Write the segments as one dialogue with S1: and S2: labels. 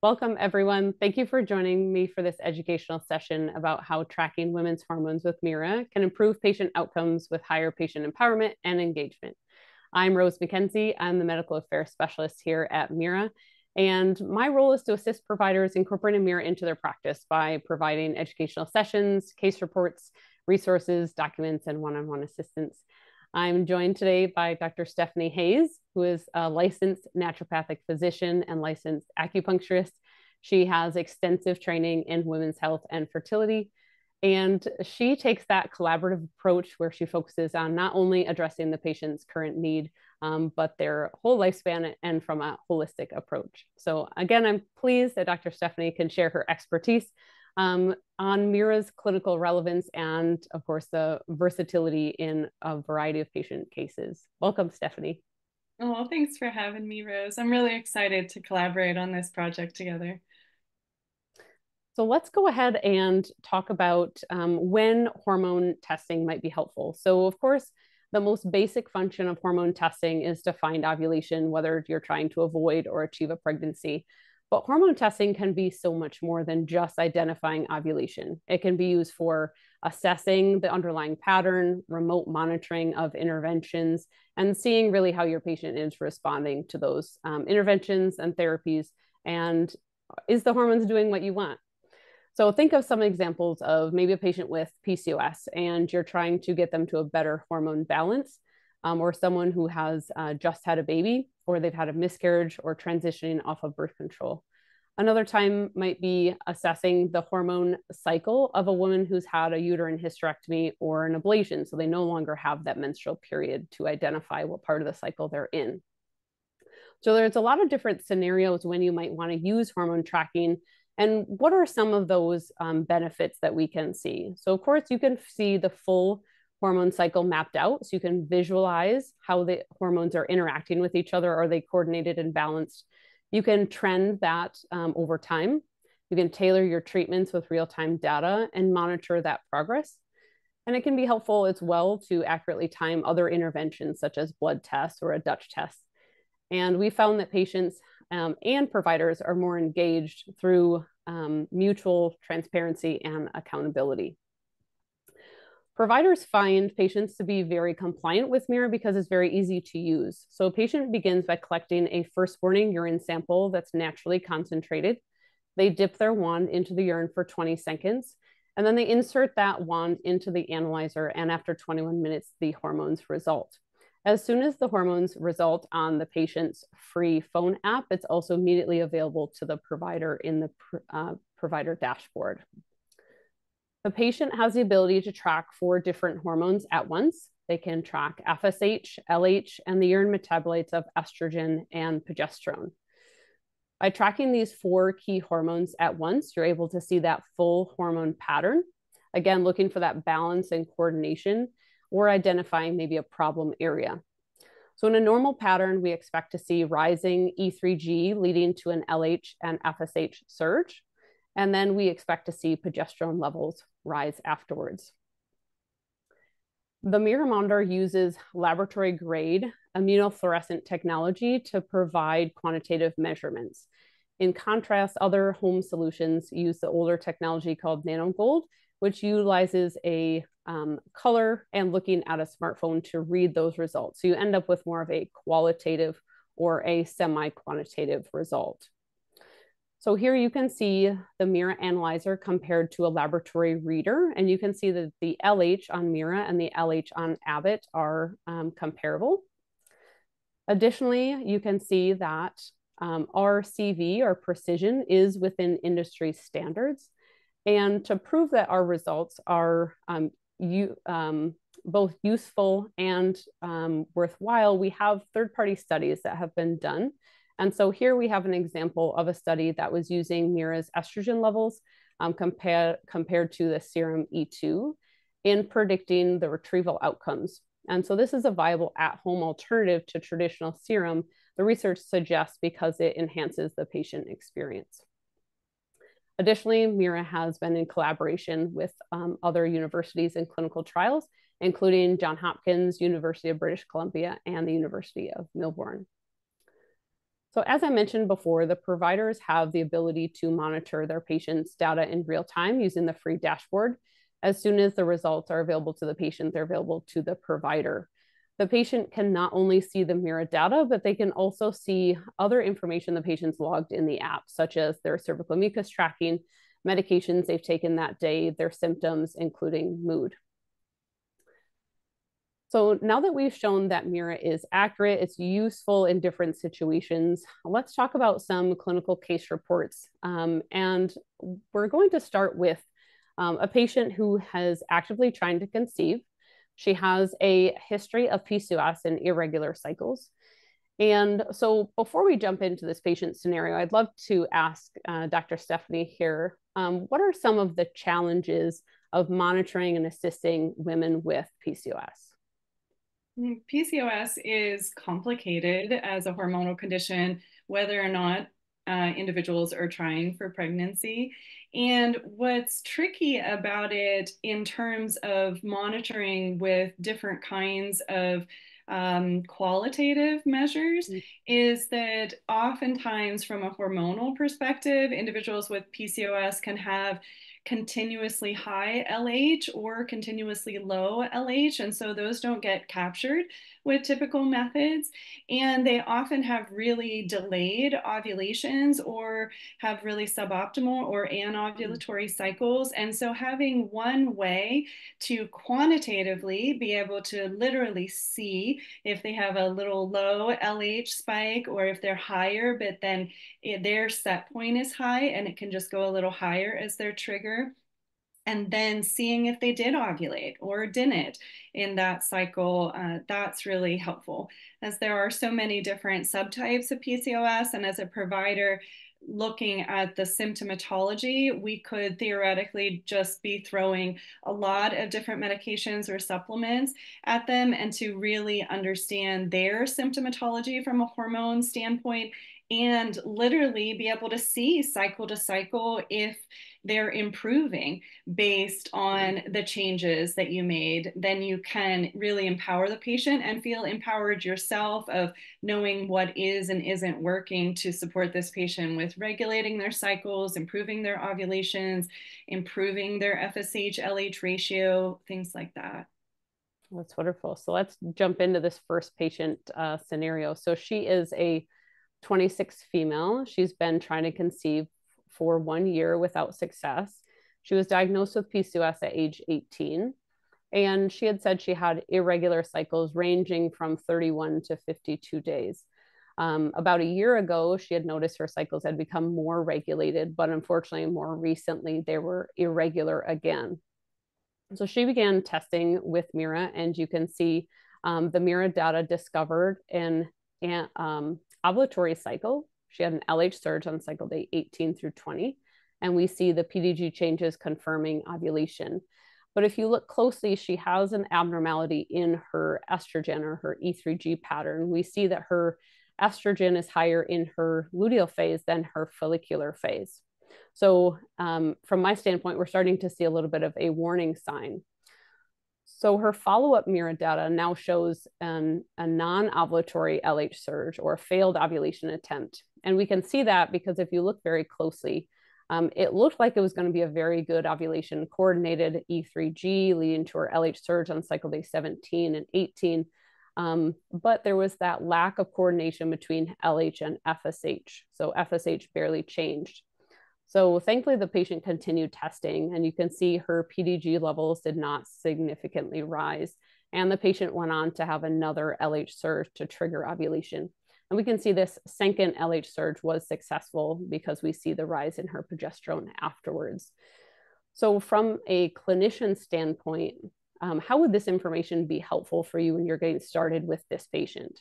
S1: Welcome, everyone. Thank you for joining me for this educational session about how tracking women's hormones with Mira can improve patient outcomes with higher patient empowerment and engagement. I'm Rose McKenzie. I'm the medical affairs specialist here at Mira, and my role is to assist providers incorporating Mira into their practice by providing educational sessions, case reports, resources, documents, and one-on-one assistance. I'm joined today by Dr. Stephanie Hayes, who is a licensed naturopathic physician and licensed acupuncturist. She has extensive training in women's health and fertility, and she takes that collaborative approach where she focuses on not only addressing the patient's current need, but their whole lifespan and from a holistic approach. So again, I'm pleased that Dr. Stephanie can share her expertise on Mira's clinical relevance and, of course, the versatility in a variety of patient cases. Welcome, Stephanie.
S2: Oh, well, thanks for having me, Rose. I'm really excited to collaborate on this project together.
S1: So let's go ahead and talk about when hormone testing might be helpful. So, of course, the most basic function of hormone testing is to find ovulation, whether you're trying to avoid or achieve a pregnancy. But hormone testing can be so much more than just identifying ovulation. It can be used for assessing the underlying pattern, remote monitoring of interventions, and seeing really how your patient is responding to those interventions and therapies. And is the hormones doing what you want? So think of some examples of maybe a patient with PCOS and you're trying to get them to a better hormone balance, or someone who has just had a baby, or they've had a miscarriage or transitioning off of birth control. Another time might be assessing the hormone cycle of a woman who's had a uterine hysterectomy or an ablation. So they no longer have that menstrual period to identify what part of the cycle they're in. So there's a lot of different scenarios when you might want to use hormone tracking. And what are some of those benefits that we can see? So, of course, you can see the full hormone cycle mapped out. So you can visualize how the hormones are interacting with each other. Are they coordinated and balanced? You can trend that over time. You can tailor your treatments with real-time data and monitor that progress. And it can be helpful as well to accurately time other interventions, such as blood tests or a Dutch test. And we found that patients and providers are more engaged through mutual transparency and accountability. Providers find patients to be very compliant with Mira because it's very easy to use. So a patient begins by collecting a first morning urine sample that's naturally concentrated. They dip their wand into the urine for 20 seconds, and then they insert that wand into the analyzer, and after 21 minutes, the hormones result. As soon as the hormones result on the patient's free phone app, it's also immediately available to the provider in the provider dashboard. The patient has the ability to track 4 different hormones at once. They can track FSH, LH, and the urine metabolites of estrogen and progesterone. By tracking these 4 key hormones at once, you're able to see that full hormone pattern. Again, looking for that balance and coordination, or identifying maybe a problem area. So in a normal pattern, we expect to see rising E3G leading to an LH and FSH surge. And then we expect to see progesterone levels rise afterwards. The Mira monitor uses laboratory grade immunofluorescent technology to provide quantitative measurements. In contrast, other home solutions use the older technology called nanogold, which utilizes a color and looking at a smartphone to read those results. So you end up with more of a qualitative or a semi-quantitative result. So here you can see the Mira analyzer compared to a laboratory reader, and you can see that the LH on Mira and the LH on Abbott are comparable. Additionally, you can see that our CV, our precision, is within industry standards. And to prove that our results are both useful and worthwhile, we have third-party studies that have been done. And so here we have an example of a study that was using Mira's estrogen levels compared to the serum E2 in predicting the retrieval outcomes. And so this is a viable at-home alternative to traditional serum, the research suggests, because it enhances the patient experience. Additionally, Mira has been in collaboration with other universities and clinical trials, including Johns Hopkins, University of British Columbia, and the University of Melbourne. So as I mentioned before, the providers have the ability to monitor their patients' data in real time using the free dashboard. As soon as the results are available to the patient, they're available to the provider. The patient can not only see the Mira data, but they can also see other information the patient's logged in the app, such as their cervical mucus tracking, medications they've taken that day, their symptoms, including mood. So now that we've shown that Mira is accurate, it's useful in different situations, let's talk about some clinical case reports. And we're going to start with a patient who has actively trying to conceive. She has a history of PCOS and irregular cycles. And so before we jump into this patient scenario, I'd love to ask Dr. Stephanie here, what are some of the challenges of monitoring and assisting women with PCOS?
S2: PCOS is complicated as a hormonal condition, whether or not individuals are trying for pregnancy. And what's tricky about it in terms of monitoring with different kinds of qualitative measures is that oftentimes, from a hormonal perspective, individuals with PCOS can have continuously high LH or continuously low LH. And so those don't get captured with typical methods. And they often have really delayed ovulations or have really suboptimal or anovulatory cycles. And so having one way to quantitatively be able to literally see if they have a little low LH spike or if they're higher, but then their set point is high and it can just go a little higher as their trigger, and then seeing if they did ovulate or didn't in that cycle, that's really helpful, as there are so many different subtypes of PCOS. And as a provider looking at the symptomatology, we could theoretically just be throwing a lot of different medications or supplements at them, and to really understand their symptomatology from a hormone standpoint and literally be able to see cycle to cycle if they're improving based on the changes that you made, then you can really empower the patient and feel empowered yourself of knowing what is and isn't working to support this patient with regulating their cycles, improving their ovulations, improving their FSH LH ratio, things like that.
S1: That's wonderful. So let's jump into this first patient scenario. So she is a 26 female. She's been trying to conceive for 1 year without success. She was diagnosed with PCOS at age 18. And she had said she had irregular cycles ranging from 31 to 52 days. About a year ago, she had noticed her cycles had become more regulated, but unfortunately, more recently, they were irregular again. So she began testing with Mira, and you can see the Mira data discovered an ovulatory cycle. She had an LH surge on cycle day 18 through 20, and we see the PDG changes confirming ovulation. But if you look closely, she has an abnormality in her estrogen or her E3G pattern. We see that her estrogen is higher in her luteal phase than her follicular phase. So from my standpoint, we're starting to see a little bit of a warning sign. So her follow-up Mira data now shows a non-ovulatory LH surge or a failed ovulation attempt. And we can see that because if you look very closely, it looked like it was going to be a very good ovulation coordinated E3G leading to her LH surge on cycle day 17 and 18. But there was that lack of coordination between LH and FSH. So FSH barely changed. So thankfully, the patient continued testing, and you can see her PDG levels did not significantly rise. And the patient went on to have another LH surge to trigger ovulation. And we can see this second LH surge was successful because we see the rise in her progesterone afterwards. So from a clinician standpoint, how would this information be helpful for you when you're getting started with this patient?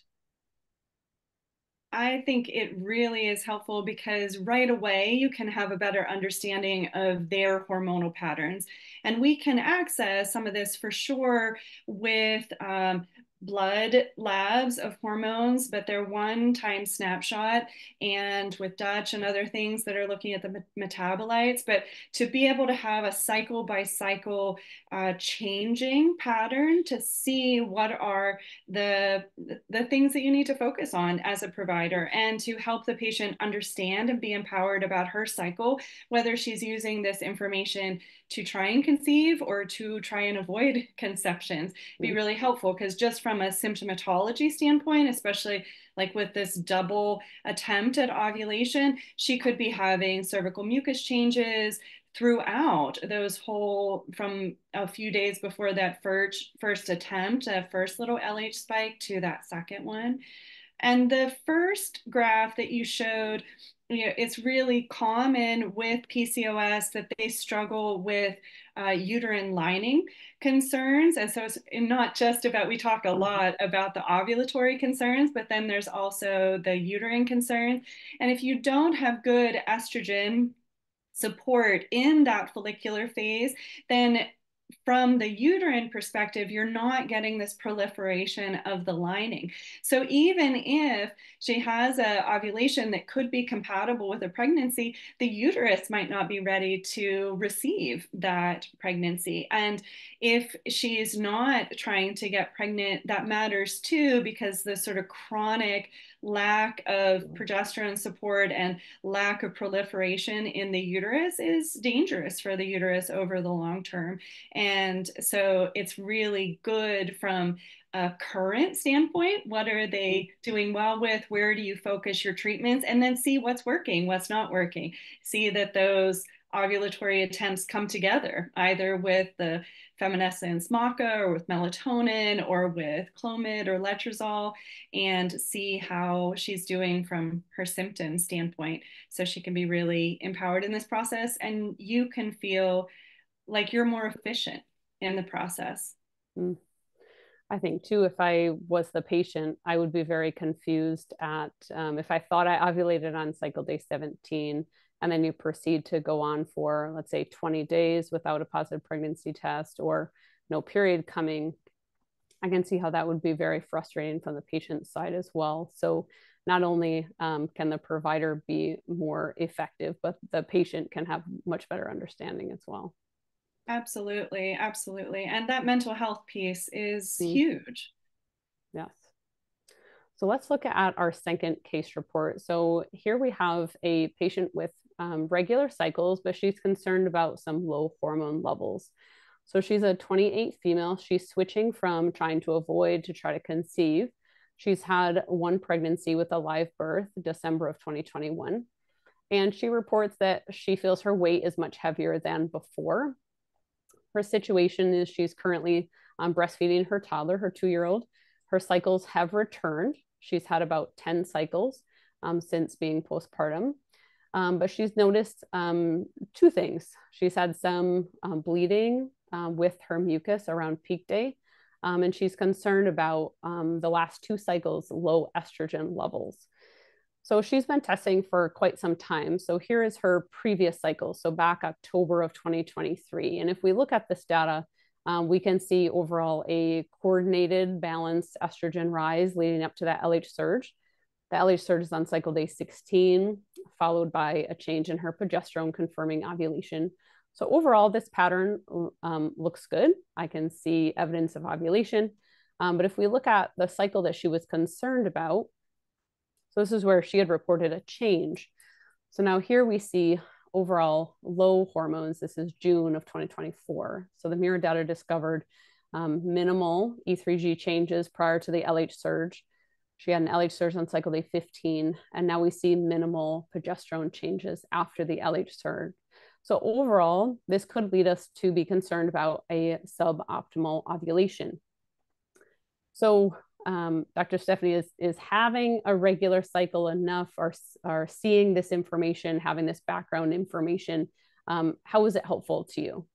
S2: I think it really is helpful because right away you can have a better understanding of their hormonal patterns. And we can access some of this for sure with blood labs of hormones, but they're one-time snapshot, and with Dutch and other things that are looking at the metabolites. But to be able to have a cycle by cycle changing pattern to see what are the things that you need to focus on as a provider, and to help the patient understand and be empowered about her cycle, whether she's using this information to try and conceive or to try and avoid conceptions, be really helpful. Because just from a symptomatology standpoint, especially like with this double attempt at ovulation, she could be having cervical mucus changes throughout those whole, from a few days before that first attempt, that first little LH spike, to that second one. And the first graph that you showed, it's really common with PCOS that they struggle with uterine lining concerns. And so it's not just about, we talk a lot about the ovulatory concerns, but then there's also the uterine concerns. And if you don't have good estrogen support in that follicular phase, then from the uterine perspective, you're not getting this proliferation of the lining. So even if she has an ovulation that could be compatible with a pregnancy, the uterus might not be ready to receive that pregnancy. And if she's not trying to get pregnant, that matters too, because the sort of chronic lack of progesterone support and lack of proliferation in the uterus is dangerous for the uterus over the long term. And so it's really good from a current standpoint. What are they doing well with? Where do you focus your treatments? And then see what's working, what's not working. See that those ovulatory attempts come together, either with the Feminescence maca or with melatonin or with Clomid or letrozole, and see how she's doing from her symptom standpoint, so she can be really empowered in this process, and you can feel like you're more efficient in the process.
S1: Mm. I think too, if I was the patient, I would be very confused at if I thought I ovulated on cycle day 17 and then you proceed to go on for, let's say, 20 days without a positive pregnancy test or no period coming. I can see how that would be very frustrating from the patient's side as well. So not only can the provider be more effective, but the patient can have much better understanding as well.
S2: Absolutely, absolutely. And that mental health piece is
S1: Mm,
S2: huge.
S1: yes. So let's look at our second case report. So here we have a patient with regular cycles, but she's concerned about some low hormone levels. So she's a 28 female. She's switching from trying to avoid to try to conceive. She's had one pregnancy with a live birth, December of 2021. And she reports that she feels her weight is much heavier than before. Her situation is she's currently breastfeeding her toddler, her 2-year-old. Her cycles have returned. She's had about 10 cycles since being postpartum. But she's noticed two things. She's had some bleeding with her mucus around peak day. And she's concerned about the last 2 cycles, low estrogen levels. So she's been testing for quite some time. So here is her previous cycle. So back October of 2023. And if we look at this data, we can see overall a coordinated, balanced estrogen rise leading up to that LH surge. The LH surge is on cycle day 16, followed by a change in her progesterone confirming ovulation. So overall, this pattern looks good. I can see evidence of ovulation. But if we look at the cycle that she was concerned about, so this is where she had reported a change. So now here we see overall low hormones. This is June of 2024. So the mirror data discovered minimal E3G changes prior to the LH surge. She had an LH surge on cycle day 15, and now we see minimal progesterone changes after the LH surge. So overall, this could lead us to be concerned about a suboptimal ovulation. So Dr. Stephanie, is having a regular cycle enough, or seeing this information, having this background information, how is it helpful to you?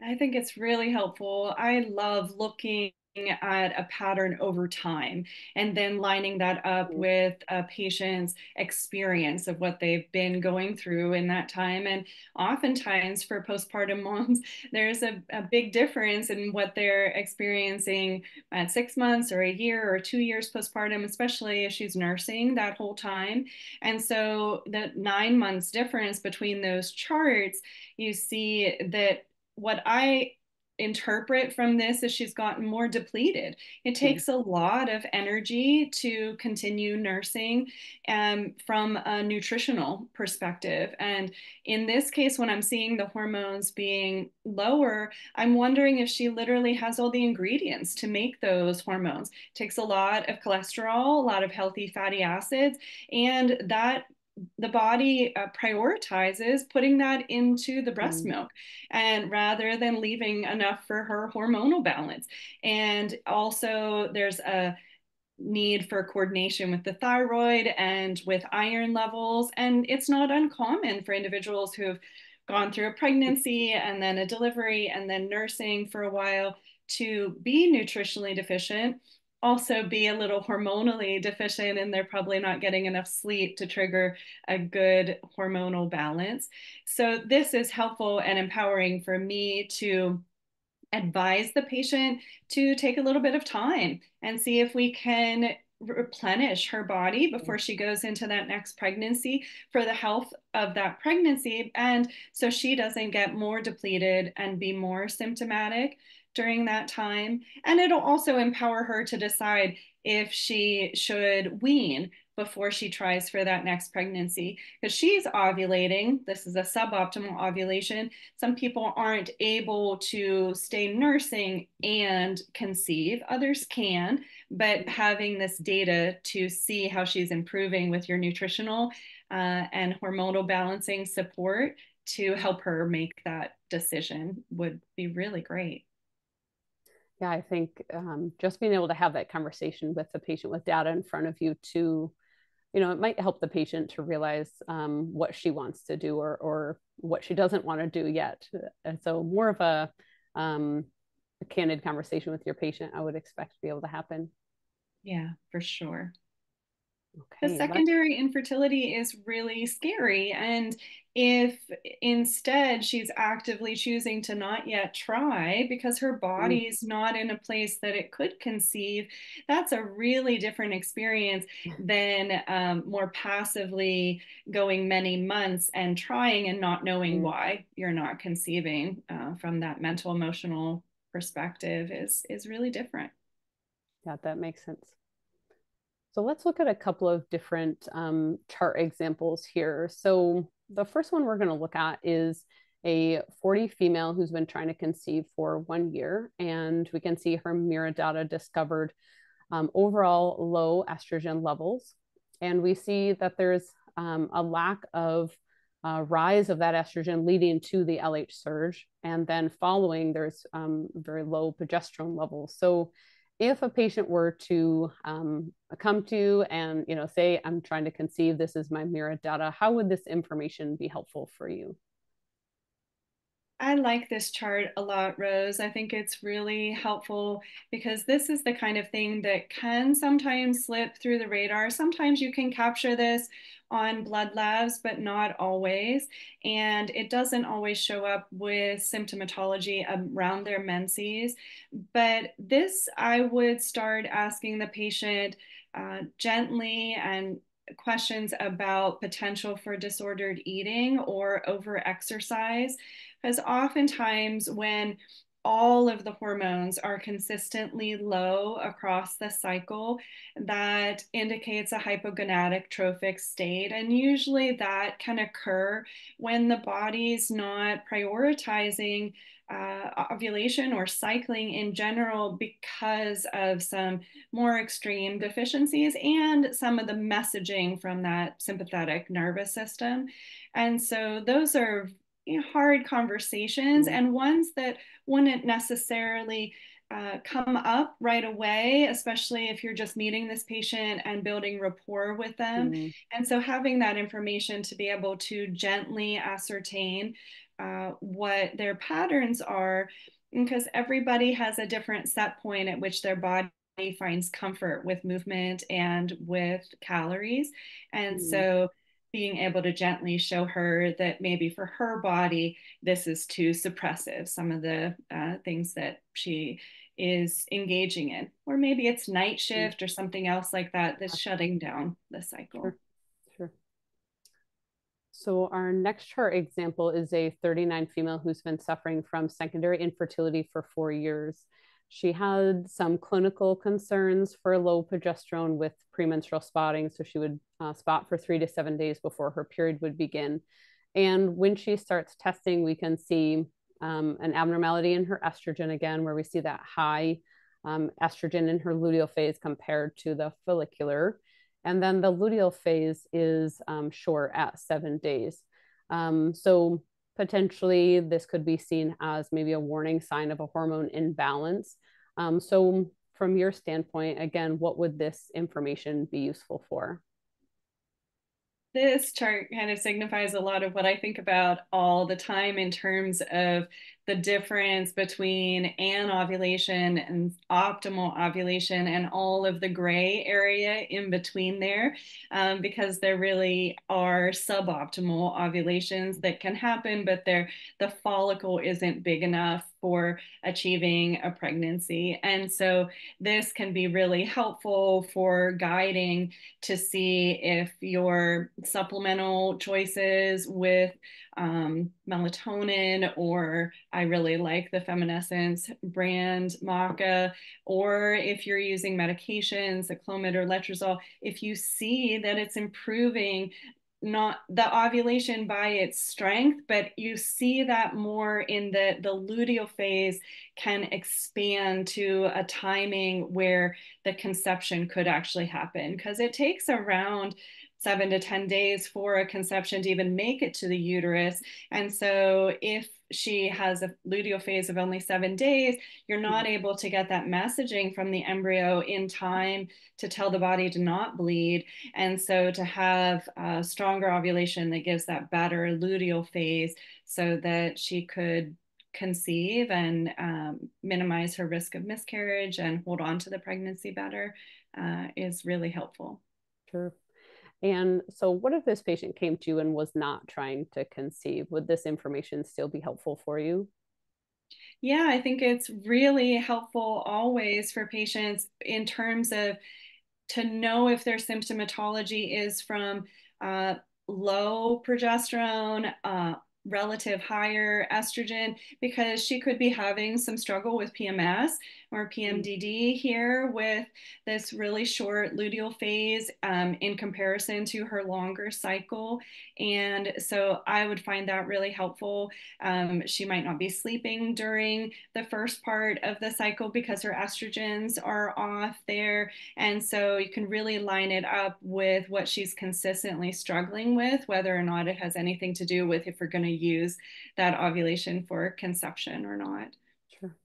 S2: I think it's really helpful. I love looking at a pattern over time and then lining that up
S1: Mm,
S2: with a patient's experience of what they've been going through in that time. And oftentimes for postpartum moms, there's a big difference in what they're experiencing at 6 months or a year or 2 years postpartum, especially if she's nursing that whole time. And so the 9 months difference between those charts, you see that what I interpret from this is she's gotten more depleted. It
S1: mm,
S2: takes a lot of energy to continue nursing from a nutritional perspective. And in this case, when I'm seeing the hormones being lower, I'm wondering if she literally has all the ingredients to make those hormones. It takes a lot of cholesterol, a lot of healthy fatty acids, and that the body prioritizes putting that into the breast
S1: mm,
S2: milk and rather than leaving enough for her hormonal balance. And also there's a need for coordination with the thyroid and with iron levels. And it's not uncommon for individuals who've gone through a pregnancy and then a delivery and then nursing for a while to be nutritionally deficient, also be a little hormonally deficient, and they're probably not getting enough sleep to trigger a good hormonal balance. So this is helpful and empowering for me to advise the patient to take a little bit of time and see if we can replenish her body
S1: mm,
S2: before she goes into that next pregnancy for the health of that pregnancy. And so she doesn't get more depleted and be more symptomatic during that time. And it'll also empower her to decide if she should wean before she tries for that next pregnancy because she's ovulating. This is a suboptimal ovulation. Some people aren't able to stay nursing and conceive, others can, but
S1: mm.
S2: having this data to see how she's improving with your nutritional and hormonal balancing support to help her make that decision would be really great.
S1: Yeah, I think just being able to have that conversation with the patient with data in front of you to, it might help the patient to realize what she wants to do or what she doesn't want to do yet. And so more of a candid conversation with your patient, I would expect to be able to happen.
S2: Yeah, for sure. The
S1: Okay,
S2: secondary infertility is really scary. And if instead she's actively choosing to not yet try because her
S1: mm,
S2: body's not in a place that it could conceive, that's a really different experience than more passively going many months and trying and not knowing
S1: mm,
S2: why you're not conceiving from that mental emotional perspective is really different.
S1: yeah, that makes sense. So let's look at a couple of different chart examples here. So the first one we're going to look at is a 40 female who's been trying to conceive for 1 year. And we can see her Mira data discovered overall low estrogen levels. And we see that there's a lack of rise of that estrogen leading to the LH surge. And then following, there's very low progesterone levels. So if a patient were to come to you and say, I'm trying to conceive, this is my Mira data, how would this information be helpful for you?
S2: I like this chart a lot, Rose. I think it's really helpful because this is the kind of thing that can sometimes slip through the radar. Sometimes you can capture this on blood labs, but not always. And it doesn't always show up with symptomatology around their menses. But this, I would start asking the patient gently and questions about potential for disordered eating or overexercise. Because oftentimes, when all of the hormones are consistently low across the cycle, that indicates a hypogonadic trophic state. And usually that can occur when the body's not prioritizing ovulation or cycling in general because of some more extreme deficiencies and some of the messaging from that sympathetic nervous system. And so those are hard conversations
S1: Mm,
S2: and ones that wouldn't necessarily come up right away, especially if you're just meeting this patient and building rapport with them.
S1: mm,
S2: And so having that information to be able to gently ascertain what their patterns are Because everybody has a different set point at which their body finds comfort with movement and with calories. And
S1: Mm,
S2: so being able to gently show her that maybe for her body, this is too suppressive, some of the things that she is engaging in. Or maybe it's night
S1: mm,
S2: shift or something else like that that's
S1: yeah,
S2: shutting down the cycle.
S1: sure, sure. So our next chart example is a 39 female who's been suffering from secondary infertility for 4 years. She had some clinical concerns for low progesterone with premenstrual spotting. So she would spot for 3 to 7 days before her period would begin. And when she starts testing, we can see an abnormality in her estrogen again, where we see that high estrogen in her luteal phase compared to the follicular. And then the luteal phase is short at 7 days. So potentially this could be seen as maybe a warning sign of a hormone imbalance. So from your standpoint, again, what would this information be useful for?
S2: This chart kind of signifies a lot of what I think about all the time in terms of the difference between anovulation and optimal ovulation and all of the gray area in between there, because there really are suboptimal ovulations that can happen, but the follicle isn't big enough for achieving a pregnancy. And so this can be really helpful for guiding to see if your supplemental choices with melatonin, or I really like the Feminescence brand Maca, or if you're using medications, the Clomid or Letrozole, if you see that it's improving not the ovulation by its strength, but you see that more in the luteal phase can expand to a timing where the conception could actually happen, because it takes around 7 to 10 days for a conception to even make it to the uterus. And so if she has a luteal phase of only 7 days, you're not able to get that messaging from the embryo in time to tell the body to not bleed. And so to have a stronger ovulation that gives that better luteal phase so that she could conceive and minimize her risk of miscarriage and hold on to the pregnancy better is really helpful.
S1: Sure. And so, what if this patient came to you and was not trying to conceive? Would this information still be helpful for you?
S2: Yeah, I think it's really helpful always for patients in terms of to know if their symptomatology is from uh, low progesterone, relative higher estrogen, because she could be having some struggle with PMS or
S1: Mm,
S2: PMDD here with this really short luteal phase in comparison to her longer cycle. And so I would find that really helpful. She might not be sleeping during the first part of the cycle because her estrogens are off there. And so you can really line it up with what she's consistently struggling with, whether or not it has anything to do with if we're going to use that ovulation for conception or not.
S1: sure.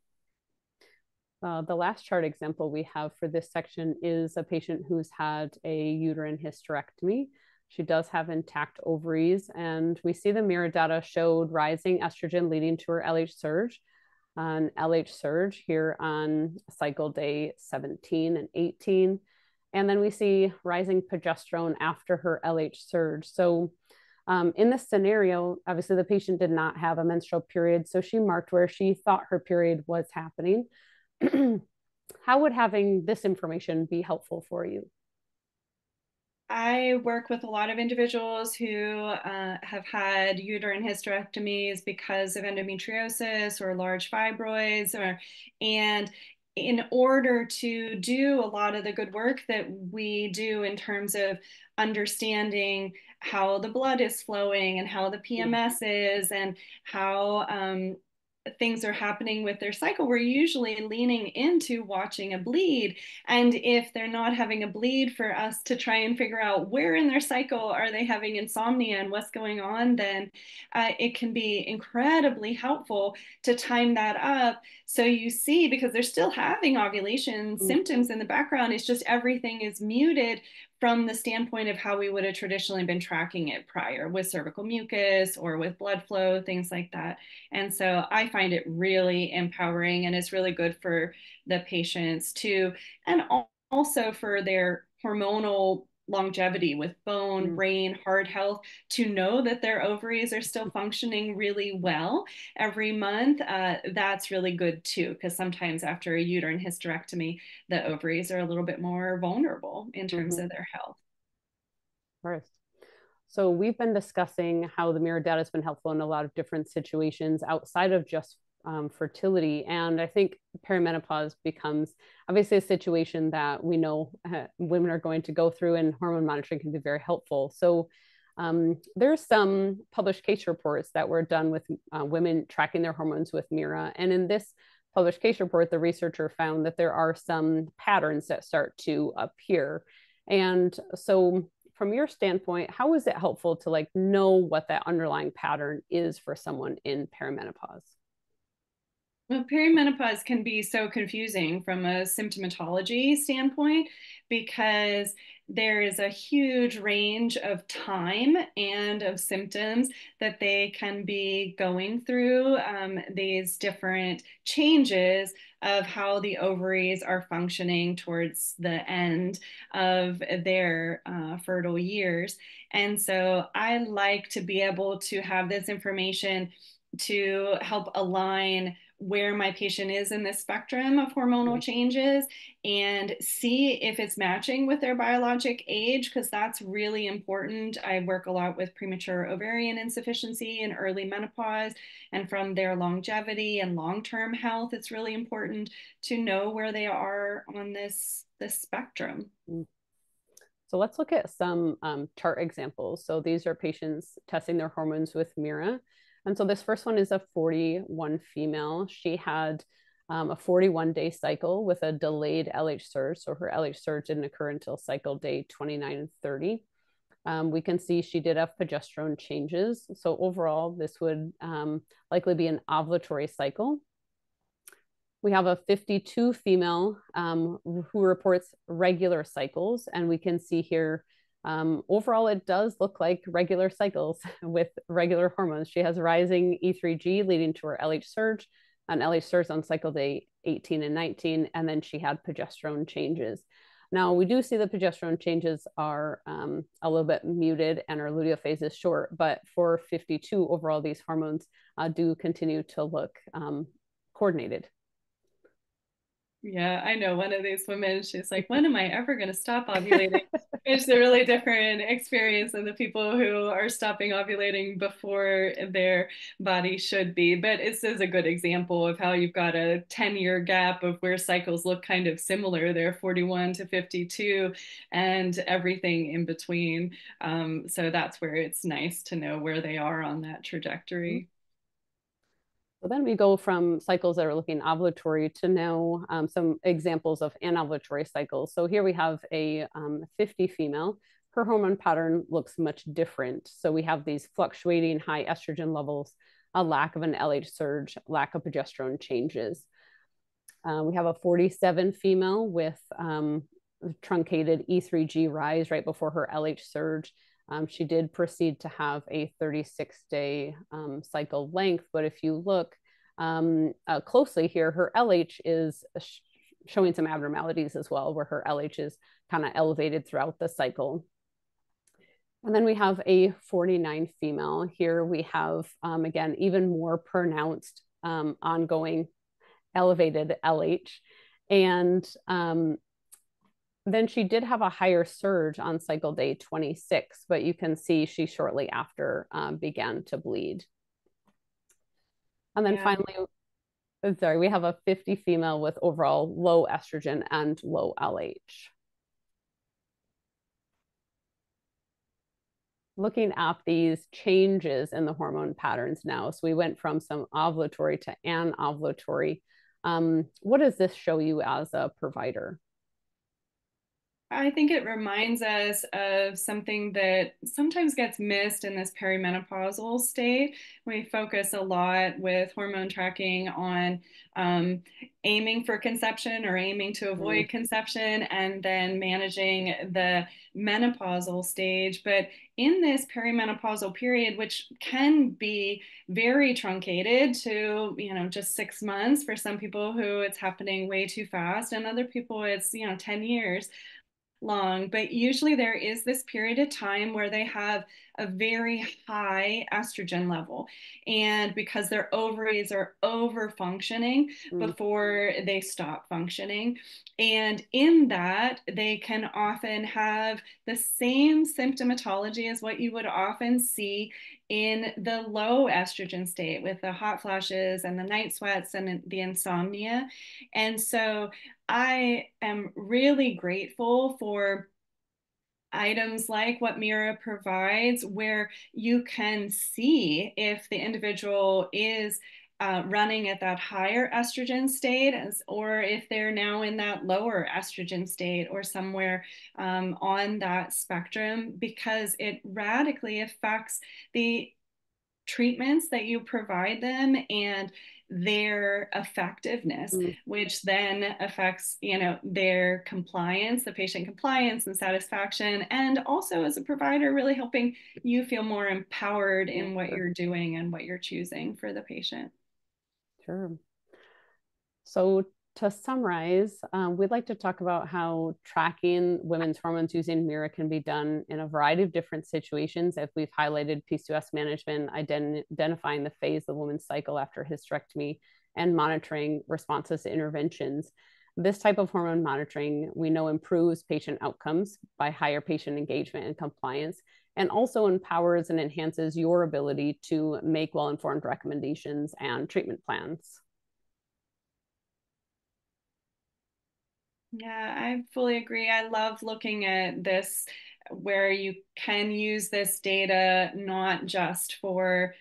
S1: The last chart example we have for this section is a patient who's had a uterine hysterectomy. She does have intact ovaries, and we see the mirror data showed rising estrogen leading to her LH surge. An LH surge here on cycle day 17 and 18. And then we see rising progesterone after her LH surge. So in this scenario, obviously the patient did not have a menstrual period, so she marked where she thought her period was happening. How would having this information be helpful for you?
S2: I work with a lot of individuals who have had uterine hysterectomies because of endometriosis or large fibroids, and in order to do a lot of the good work that we do in terms of understanding how the blood is flowing and how the PMS is and how things are happening with their cycle, we're usually leaning into watching a bleed. And if they're not having a bleed, for us to try and figure out where in their cycle are they having insomnia and what's going on, then it can be incredibly helpful to time that up. So you see, because they're still having ovulation symptoms in the background, it's just everything is muted from the standpoint of how we would have traditionally been tracking it prior with cervical mucus or with blood flow, things like that. And so I find it really empowering, and it's really good for the patients too, and also for their hormonal longevity with bone,
S1: Mm.
S2: brain, heart health, to know that their ovaries are still functioning really well every month. That's really good too, because sometimes after a uterine hysterectomy, the ovaries are a little bit more vulnerable in terms
S1: Mm-hmm.
S2: of their health.
S1: First. So we've been discussing how the mirror data has been helpful in a lot of different situations outside of just fertility. And I think perimenopause becomes obviously a situation that we know women are going to go through, and hormone monitoring can be very helpful. So there's some published case reports that were done with women tracking their hormones with Mira. And in this published case report, the researcher found that there are some patterns that start to appear. And so from your standpoint, how is it helpful to like know what that underlying pattern is for someone in perimenopause?
S2: Well, perimenopause can be so confusing from a symptomatology standpoint because there is a huge range of time and of symptoms that they can be going through, these different changes of how the ovaries are functioning towards the end of their fertile years. And so I like to be able to have this information to help align where my patient is in the spectrum of hormonal changes and see if it's matching with their biologic age, because that's really important. I work a lot with premature ovarian insufficiency and early menopause, and from their longevity and long-term health, it's really important to know where they are on this spectrum.
S1: So let's look at some chart examples. So these are patients testing their hormones with Mira. And so this first one is a 41 female. She had a 41-day cycle with a delayed LH surge. So her LH surge didn't occur until cycle day 29 and 30. We can see she did have progesterone changes. So overall, this would likely be an ovulatory cycle. We have a 52 female who reports regular cycles, and we can see here overall it does look like regular cycles with regular hormones. She has rising E3G leading to her LH surge, an LH surge on cycle day 18 and 19, and then she had progesterone changes. Now we do see the progesterone changes are a little bit muted and her luteal phase is short, but for 52 overall, these hormones do continue to look coordinated.
S2: Yeah, I know one of these women, she's like, when am I ever going to stop ovulating? It's a really different experience than the people who are stopping ovulating before their body should be. But this is a good example of how you've got a 10-year gap of where cycles look kind of similar. They're 41 to 52 and everything in between. So that's where it's nice to know where they are on that trajectory.
S1: So then we go from cycles that are looking ovulatory to now some examples of anovulatory cycles. So here we have a 50 female. Her hormone pattern looks much different. So we have these fluctuating high estrogen levels, a lack of an LH surge, lack of progesterone changes. We have a 47 female with truncated E3G rise right before her LH surge. She did proceed to have a 36-day cycle length, but if you look closely here, her LH is showing some abnormalities as well, where her LH is kind of elevated throughout the cycle. And then we have a 49 female. Here we have, again, even more pronounced ongoing elevated LH. And then she did have a higher surge on cycle day 26, but you can see she shortly after began to bleed. And then finally, sorry, we have a 50 female with overall low estrogen and low LH. Looking at these changes in the hormone patterns now. So we went from some ovulatory to anovulatory. What does this show you as a provider?
S2: I think it reminds us of something that sometimes gets missed in this perimenopausal state. We focus a lot with hormone tracking on um, aiming for conception or aiming to
S1: Mm,
S2: avoid conception and then managing the menopausal stage. But in this perimenopausal period, which can be very truncated to, just 6 months for some people who it's happening way too fast, and other people it's, 10 years long, but usually there is this period of time where they have a very high estrogen level. And because their ovaries are over functioning
S1: mm,
S2: before they stop functioning. And in that, they can often have the same symptomatology as what you would often see in the low estrogen state with the hot flashes and the night sweats and the insomnia. And so I am really grateful for items like what Mira provides, where you can see if the individual is running at that higher estrogen state or if they're now in that lower estrogen state or somewhere on that spectrum, because it radically affects the treatments that you provide them and their effectiveness,
S1: mm.
S2: which then affects, their compliance, the patient compliance and satisfaction, and also as a provider really helping you feel more empowered
S1: Yeah,
S2: in what
S1: sure.
S2: you're doing and what you're choosing for the patient.
S1: Sure. So to summarize, we'd like to talk about how tracking women's hormones using Mira can be done in a variety of different situations. If we've highlighted PCOS management, identifying the phase of the woman's cycle after hysterectomy, and monitoring responses to interventions. This type of hormone monitoring we know improves patient outcomes by higher patient engagement and compliance, and also empowers and enhances your ability to make well-informed recommendations and treatment plans.
S2: Yeah, I fully agree. I love looking at this where you can use this data not just for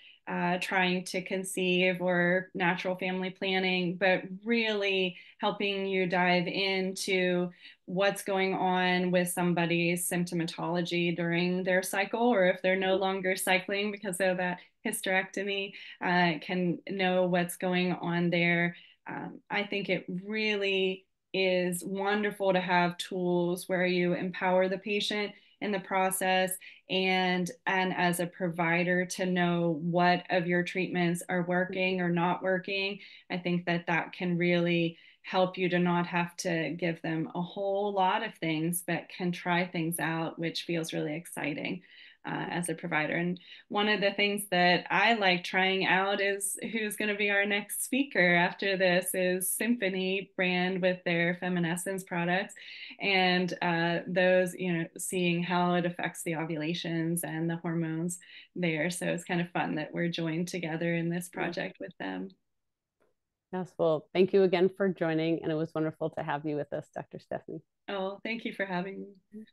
S2: trying to conceive or natural family planning, but really helping you dive into what's going on with somebody's symptomatology during their cycle, or if they're no longer cycling because of that hysterectomy, can know what's going on there. I think it really is wonderful to have tools where you empower the patient in the process and as a provider to know what of your treatments are working or not working. I think that that can really help you to not have to give them a whole lot of things, but can try things out, which feels really exciting as a provider. And one of the things that I like trying out is who's going to be our next speaker after this is Symphony brand with their Feminescence products. And those, seeing how it affects the ovulations and the hormones there. So it's kind of fun that we're joined together in this
S1: Yeah.
S2: project with them.
S1: Yes, well, thank you again for joining, and it was wonderful to have you with us, Dr. Stephanie.
S2: Oh, thank you for having me.